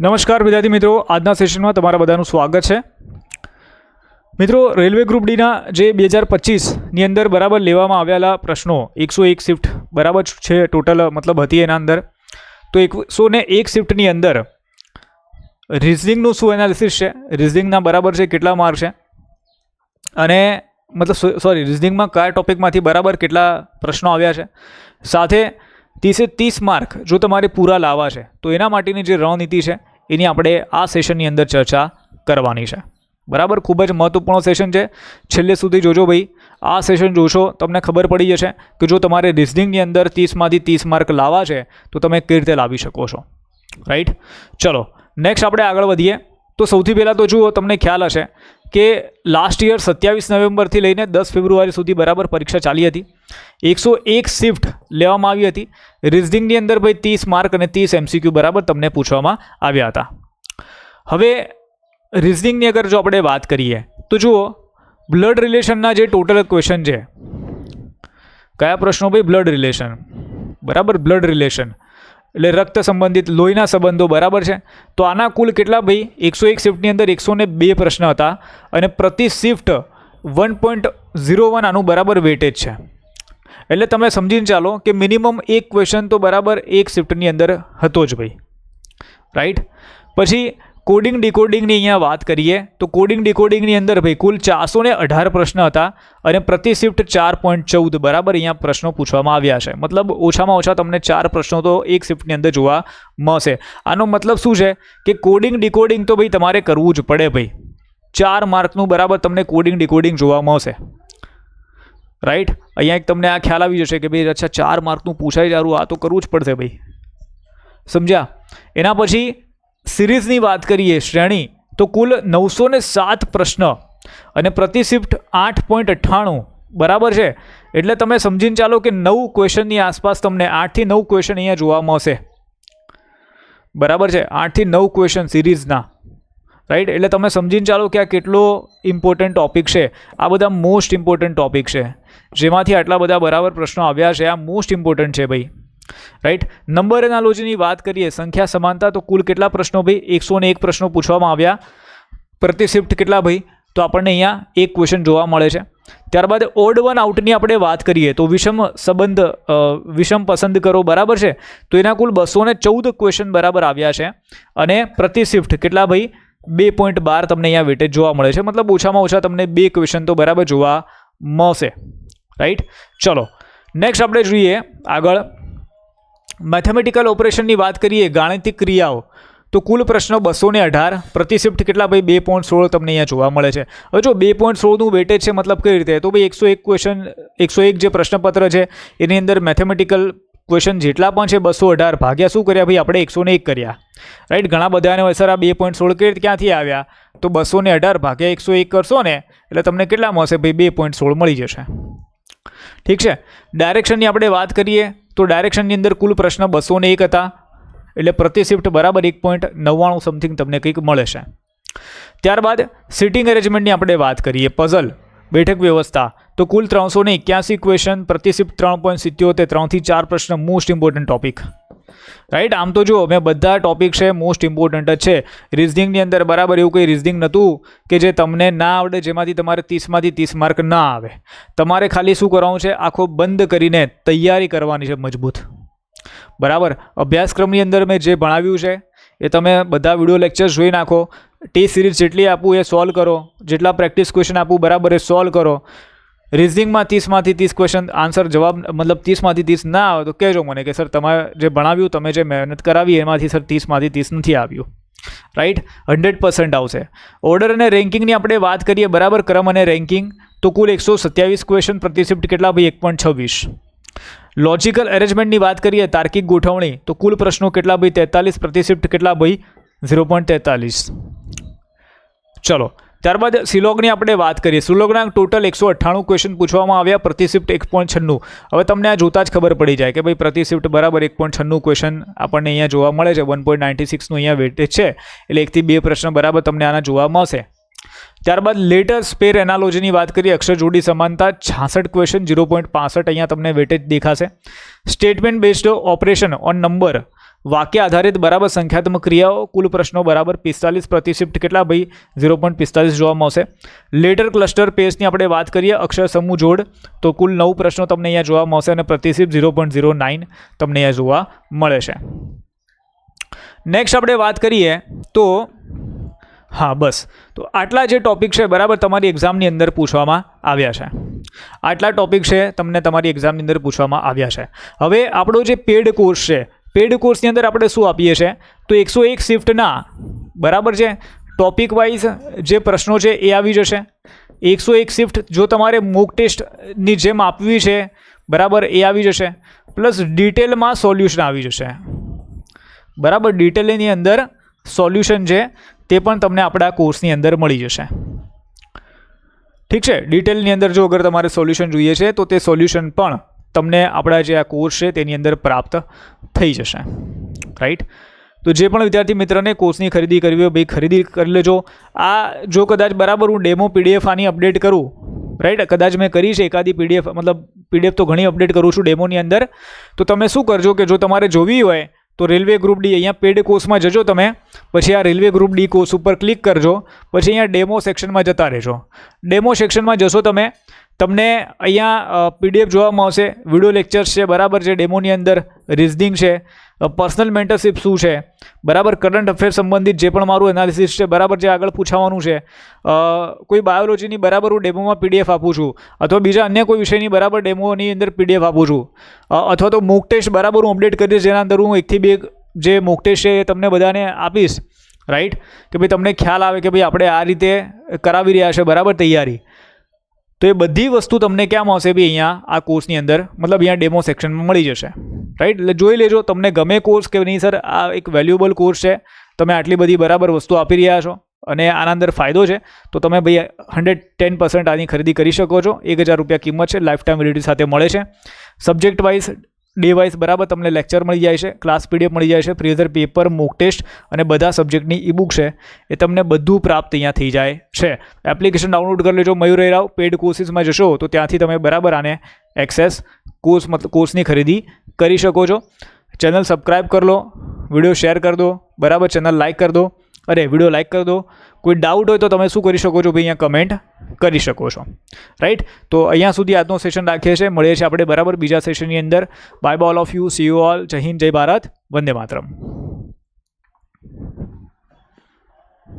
નમસ્કાર વિદ્યાર્થી મિત્રો, આજના સેશનમાં તમારા બધાનું સ્વાગત છે. મિત્રો, રેલવે ગ્રુપ ડીના જે 2025ની અંદર બરાબર લેવામાં આવેલા પ્રશ્નો 101 શિફ્ટ બરાબર છે ટોટલ, મતલબ હતી એના અંદર. તો 101 શિફ્ટની અંદર રિઝનિંગનું શું એનાલિસિસ છે, રિઝનિંગના બરાબર છે કેટલા માર્ક છે, અને મતલબ રિઝનિંગમાં કયા ટોપિકમાંથી બરાબર કેટલા પ્રશ્નો આવ્યા છે, સાથે 30 માર્ક જો તમારે પૂરા લાવવા છે તો એના માટેની જે રણનીતિ છે એની આપણે આ સેશનની અંદર ચર્ચા કરવાની છે. બરાબર, ખૂબ જ મહત્વપૂર્ણ સેશન છે, છેલ્લે સુધી જોજો ભાઈ. આ સેશન જોશો તમને ખબર પડી જશે કે જો તમારે રિઝનિંગની અંદર 30માંથી 30 માર્ક લાવવા છે તો તમે કઈ રીતે લાવી શકો છો. રાઈટ, ચલો નેક્સ્ટ આપણે આગળ વધીએ. તો સૌથી પહેલાં તો જુઓ, તમને ખ્યાલ હશે કે લાસ્ટ યર 27 નવેમ્બરથી લઈને 10 ફેબ્રુઆરી સુધી બરાબર પરીક્ષા ચાલી હતી. 101 શિફ્ટ લેવામાં આવી હતી. રિઝનિંગની અંદર ભાઈ 30 માર્ક અને 30 MCQ બરાબર તમને પૂછવામાં આવ્યા હતા. હવે રિઝનિંગની અગર જો આપણે વાત કરીએ તો જુઓ, બ્લડ રિલેશનના જે ટોટલ ક્વેશ્ચન છે, કયા પ્રશ્નો ભાઈ? બ્લડ રિલેશન બરાબર, બ્લડ રિલેશન એટલે રક્ત સંબંધિત લોહીના સંબંધો બરાબર છે. તો આના કુલ કેટલા ભાઈ? 101 શિફ્ટની અંદર 102 પ્રશ્ન હતા અને પ્રતિ શિફ્ટ 1.01 આનું બરાબર વેટેજ છે. એટલે તમે સમજીને ચાલો કે મિનિમમ એક ક્વેશ્ચન તો બરાબર એક શિફ્ટની અંદર હતો જ ભાઈ. રાઈટ, પછી કોડિંગ ડિકોડિંગની અહીંયા વાત કરીએ તો કોડિંગ ડિકોડિંગની અંદર ભાઈ કુલ 418 પ્રશ્ન હતા અને પ્રતિ શિફ્ટ 4.14 બરાબર અહીંયા પ્રશ્નો પૂછવામાં આવ્યા છે. મતલબ ઓછામાં ઓછા તમને 4 પ્રશ્નો તો એક શિફ્ટની અંદર જોવા મળશે. આનો મતલબ શું છે કે કોડિંગ ડિકોડિંગ તો ભાઈ તમારે કરવું જ પડે ભાઈ. 4 માર્કનું બરાબર તમને કોડિંગ ડિકોડિંગ જોવા મળશે. રાઈટ, અહીંયા એક તમને આ ખ્યાલ આવી જશે કે ભાઈ અચ્છા 4 માર્કનું પૂછાય જારું, આ તો કરવું જ પડશે ભાઈ. સમજ્યા? એના પછી સિરીઝની વાત કરીએ, શ્રેણી, તો કુલ 907 પ્રશ્ન અને પ્રતિ શિફ્ટ 8.98 બરાબર છે. એટલે તમે સમજીને ચાલો કે 9 ક્વેશ્ચનની આસપાસ તમને 8 થી 9 ક્વેશ્ચન અહીંયા જોવા મળશે. બરાબર છે, 8 થી 9 ક્વેશ્ચન સિરીઝના. રાઈટ, એટલે તમે સમજીને ચાલો કે આ કેટલો ઇમ્પોર્ટન્ટ ટોપિક છે. આ બધા મોસ્ટ ઇમ્પોર્ટન્ટ ટોપિક છે, જેમાંથી આટલા બધા બરાબર પ્રશ્નો આવ્યા છે. આ મોસ્ટ ઇમ્પોર્ટન્ટ છે ભાઈ. રાઈટ, નંબર એનાલોજીની વાત કરીએ, સંખ્યા સમાનતા, તો કુલ કેટલા પ્રશ્નો ભાઈ? 101 પ્રશ્નો પૂછવામાં આવ્યા. પ્રતિ શિફ્ટ કેટલા ભાઈ? તો આપણને અહીંયા એક ક્વેશ્ચન જોવા મળે છે. ત્યારબાદ ઓડ વન આઉટની આપણે વાત કરીએ તો વિષમ પસંદ કરો બરાબર છે. તો એના કુલ 214 ક્વેશ્ચન બરાબર આવ્યા છે અને પ્રતિ શિફ્ટ કેટલા ભાઈ? 2.12 તમને અહીંયા વેટેજ જોવા મળે છે. મતલબ ઓછામાં ઓછા તમને 2 ક્વેશ્ચન તો બરાબર જોવા મળશે. રાઈટ, ચલો નેક્સ્ટ આપણે જોઈએ આગળ. મેથેમેટિકલ ઓપરેશનની વાત કરીએ, ગાણિતિક ક્રિયાઓ, તો કુલ પ્રશ્નો 218, પ્રતિ શિફ્ટ કેટલા ભાઈ? 2.16 તમને અહીંયા જોવા મળે છે. હવે જો 2.16નું વેટેજ છે, મતલબ કઈ રીતે? તો ભાઈ 101 ક્વેશ્ચન, 101 જે પ્રશ્નપત્ર છે એની અંદર મેથેમેટિકલ ક્વેશ્ચન જેટલા પણ છે 218 ભાગ્યા શું કર્યા ભાઈ? આપણે 101 કર્યા. રાઈટ, ઘણા બધાને સર આ 2.16 ક્યાંથી આવ્યા? તો 218 ભાગ્યા 101 કરશો ને એટલે તમને કેટલા મળશે ભાઈ? 2.16 મળી જશે. ઠીક છે. ડાયરેક્શનની આપણે વાત કરીએ તો ડાયરેક્શનની અંદર કુલ પ્રશ્ન 201 હતા એટલે પ્રતિ શિફ્ટ બરાબર 1.99 સમથિંગ તમને કંઈક મળે છે. ત્યારબાદ સિટિંગ અરેન્જમેન્ટની આપણે વાત કરીએ, પઝલ, બેઠક વ્યવસ્થા, તો કુલ 381 ક્વેશ્ચન, પ્રતિ શિફ્ટ 3.77, 3 થી 4 પ્રશ્ન, મોસ્ટ ઇમ્પોર્ટન્ટ ટોપિક. રાઈટ, આમ તો જો મેં બધા ટોપિક છે મોસ્ટ ઇમ્પોર્ટન્ટ જ છે. રિઝનિંગની અંદર બરાબર એવું કંઈ રિઝનિંગ નહોતું કે જે તમને ના આવડે, જેમાંથી તમારે 30માંથી 30 માર્ક ના આવે. તમારે ખાલી શું કરવાનું છે? આખો બંધ કરીને તૈયારી કરવાની છે મજબૂત. બરાબર, અભ્યાસક્રમની અંદર મેં જે ભણાવ્યું છે એ તમે બધા વિડીયો લેક્ચર્સ જોઈ નાખો. ટેસ્ટ સિરીઝ જેટલી આપું એ સોલ્વ કરો, જેટલા પ્રેક્ટિસ ક્વેશ્ચન આપું બરાબર એ સોલ્વ કરો. રિઝનિંગમાં 30માંથી 30 ક્વેશ્ચન આન્સર જવાબ મતલબ 30માંથી 30 ના આવે તો કહેજો મને કે સર તમારે જે ભણાવ્યું, તમે જે મહેનત કરાવી એમાંથી સર 30માંથી 30 નથી આવ્યું. રાઈટ, 100% આવશે. ઓર્ડર અને રેન્કિંગની આપણે વાત કરીએ બરાબર, ક્રમ અને રેન્કિંગ, તો કુલ 127 ક્વેશ્ચન, પ્રતિ શિફ્ટ કેટલા ભાઈ? 1.26. લોજિકલ અરેન્જમેન્ટની વાત કરીએ, તાર્કિક ગોઠવણી, તો કુલ પ્રશ્નો કેટલા ભાઈ? 43, પ્રતિ શિફ્ટ કેટલા ભાઈ? 0.43. ચલો ત્યારબાદ સિલોગની આપણે વાત કરીએ. સિલોગના ટોટલ 198 ક્વેશ્ચન પૂછવામાં આવ્યા, પ્રતિ શિફ્ટ 1.96. હવે તમને આ જોતા જ ખબર પડી જાય કે ભાઈ પ્રતિ શિફ્ટ બરાબર 1.96 ક્વેશ્ચન આપણને અહીંયા જોવા મળે છે. 1.96નું અહીંયા વેટેજ છે એટલે 1 થી 2 પ્રશ્ન બરાબર તમને આના જોવા મળશે. ત્યારબાદ લેટર સ્પેર એનાલોજીની વાત કરીએ, અક્ષર જોડી સમાનતા 66 ક્વેશ્ચન, 0.65 અહીંયા તમને વેટેજ દેખાશે. Statement based operation on number વાક્ય આધારિત બરાબર સંખ્યાત્મક ક્રિયાઓ કુલ પ્રશ્નો બરાબર 45 પ્રતિ શિફ્ટ કેટલા ભાઈ 0.45 જોવા મળશે. લેટર ક્લસ્ટર પેજની આપણે વાત કરીએ અક્ષર સમૂહ જોડ તો કુલ 9 પ્રશ્નો તમને અહીંયા જોવા મળશે અને પ્રતિ શિફ્ટ 0.09 તમને અહીંયા જોવા મળે છે. નેક્સ્ટ આપણે વાત કરીએ તો હા બસ તો આટલા જે ટોપિક છે બરાબર તમારી એક્ઝામની અંદર પૂછવામાં આવ્યા છે. આટલા ટોપિક છે તમને તમારી એક્ઝામની અંદર પૂછવામાં આવ્યા છે. હવે આપણો જે પેડ કોર્સ છે પેડ કોર્સની અંદર આપણે શું આપીએ છીએ તો 101 શિફ્ટના બરાબર છે ટોપિક વાઇઝ જે પ્રશ્નો છે એ આવી જશે. 101 શિફ્ટ જો તમારે મોક ટેસ્ટની જેમ આપવી છે બરાબર એ આવી જશે પ્લસ ડિટેલમાં સોલ્યુશન આવી જશે બરાબર. ડિટેલની અંદર સોલ્યુશન છે તે પણ તમને આપણા કોર્સની અંદર મળી જશે. ઠીક છે. ડિટેલની અંદર જો અગર તમારે સોલ્યુશન જોઈએ છે તો તે સોલ્યુશન પણ તમને આપણા જે આ કોર્સ છે તેની અંદર પ્રાપ્ત થઈ જશે. રાઈટ. તો જે પણ વિદ્યાર્થી મિત્રને કોર્સની ખરીદી કરવી હોય ભાઈ ખરીદી કરી લેજો. આ જો કદાચ બરાબર હું ડેમો પીડીએફ આની અપડેટ કરું રાઈટ કદાચ મેં કરી છે એકાદી પીડીએફ મતલબ પીડીએફ તો ઘણી અપડેટ કરું છું ડેમોની અંદર. તો તમે શું કરજો કે જો તમારે જોવી હોય તો રેલવે ગ્રુપ ડી અહીંયા પેડ કોર્સમાં જજો તમે પછી આ રેલવે ગ્રુપ ડી કોર્સ ઉપર ક્લિક કરજો પછી અહીંયા ડેમો સેક્શનમાં જતા રહેજો. ડેમો સેક્શનમાં જશો તમને અહીંયા પીડીએફ જોવા મળશે. વિડીયો લેક્ચર્સ છે બરાબર છે ડેમોની અંદર. રિઝનિંગ છે, પર્સનલ મેન્ટરશિપ શું છે બરાબર, કરંટ અફેર સંબંધિત જે પણ મારું એનાલિસિસ છે બરાબર જે આગળ પૂછાવાનું છે, કોઈ બાયોલોજીની બરાબર હું ડેમોમાં પીડીએફ આપું છું અથવા બીજા અન્ય કોઈ વિષયની બરાબર ડેમોની અંદર પીડીએફ આપું છું અથવા તો મોક ટેસ્ટ બરાબર હું અપડેટ કરીશ જેના અંદર હું 1 થી 2 જે મોક ટેસ્ટ છે એ તમને બધાને આપીશ. રાઈટ કે ભાઈ તમને ખ્યાલ આવે કે ભાઈ આપણે આ રીતે કરાવી રહ્યા છે બરાબર તૈયારી. તો એ બધી વસ્તુ તમને ક્યાં મળશે ભાઈ અહીંયા આ કોર્સની અંદર મતલબ અહીંયા ડેમો સેક્શનમાં મળી જશે. રાઈટ એટલે જોઈ લેજો તમને ગમે કોર્સ કે નહીં સર આ એક વેલ્યુએબલ કોર્સ છે તમે આટલી બધી બરાબર વસ્તુ આપી રહ્યા છો અને આના અંદર ફાયદો છે તો તમે ભાઈ 110% આની ખરીદી કરી શકો છો. 1000 રૂપિયા કિંમત છે, લાઈફ ટાઈમ વેલિડિટી સાથે મળે છે. સબ્જેક્ટ વાઇઝ ડે વાઇઝ બરાબર તમને લેક્ચર મળી જાય છે, ક્લાસ પીડીએફ મળી જાય છે, પ્રિવિયસ પેપર, મોક ટેસ્ટ અને બધા સબ્જેક્ટની ઈ બુક છે એ તમને બધું પ્રાપ્ત અહીંયા થઈ જાય છે. એપ્લિકેશન ડાઉનલોડ કરી લેજો મયુર રાવ. પેડ કોર્સીસમાં જશો તો ત્યાંથી તમે બરાબર આને એક્સેસ કોર્સ મતલબ કોર્સની ખરીદી કરી શકો છો. ચેનલ સબસ્ક્રાઈબ કરી લો, વિડીયો શેર કરી દો બરાબર, ચેનલ લાઇક કરી દો. અરે વિડીયો લાઇક કરી દો. કોઈ ડાઉટ હોય તો તમે શું કરી શકો છો ભાઈ અહીંયા કમેન્ટ કરી શકો છો. રાઈટ તો અહીંયા સુધી આજનો સેશન રાખીએ છીએ. મળીએ છીએ આપણે બરાબર બીજા સેશનની અંદર. Bye bye all of you. C you all. જય હિન્દ, જય ભારત, વંદે માતરમ.